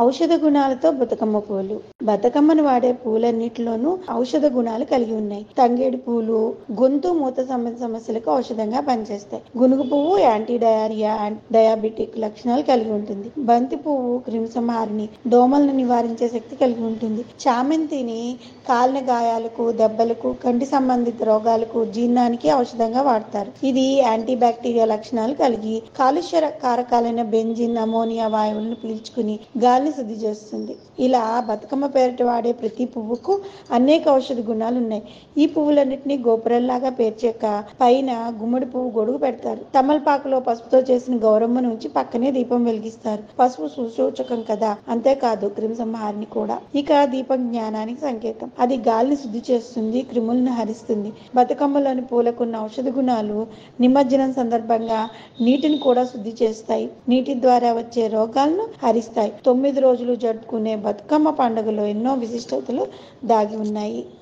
ఔషధ గుణాలతో బతుకమ్మ పూలు. బతుకమ్మను వాడే పూలన్నిటిలోనూ ఔషధ గుణాలు కలిగి ఉన్నాయి. తంగేడు పూలు గొంతు మూత సంబంధ సమస్యలకు ఔషధంగా పనిచేస్తాయి. గునుగు పువ్వు యాంటీ డయారియా అండ్ డయాబెటిక్ లక్షణాలు కలిగి ఉంటుంది. బంతి పువ్వు క్రిమిసంహారిణి, దోమలను నివారించే శక్తి కలిగి ఉంటుంది. చామంతిని కాలిన గాయాలకు, దెబ్బలకు, కంటి సంబంధిత రోగాలకు, జీర్ణానికి ఔషధంగా వాడతారు. ఇది యాంటీ బ్యాక్టీరియా లక్షణాలు కలిగి కాలుష్య కారకాలైన బెంజిన్, అమోనియా వాయువులను పీల్చుకుని గాలిని శుద్ధి చేస్తుంది. ఇలా బతుకమ్మ పేరిట వాడే ప్రతి పువ్వుకు అనేక ఔషధ గుణాలు ఉన్నాయి. ఈ పువ్వులన్నింటినీ గోపురంలాగా పేర్చాక పైన గుమ్మడి పువ్వు గొడుగు పెడతారు. తమలపాకులో పసుపుతో చేసిన గౌరమ్మను ఉంచి పక్కనే దీపం వెలిగిస్తారు. పసుపు సుసూచకం కదా, అంతేకాదు క్రిమిసంహారిణి కూడా. ఇక దీపం జ్ఞానానికి సంకేతం. అది గాలిని శుద్ధి చేస్తుంది, క్రిములను హరిస్తుంది. బతుకమ్మలోని పూలకున్న ఔషధ గుణాలు నిమజ్జనం సందర్భంగా నీటిని కూడా శుద్ధి చేస్తాయి. నీటి ద్వారా వచ్చే రోగాలను హరిస్తాయి. 9 రోజులు జరుపుకునే బతుకమ్మ పండుగలో ఎన్నో విశిష్టతలు దాగి ఉన్నాయి.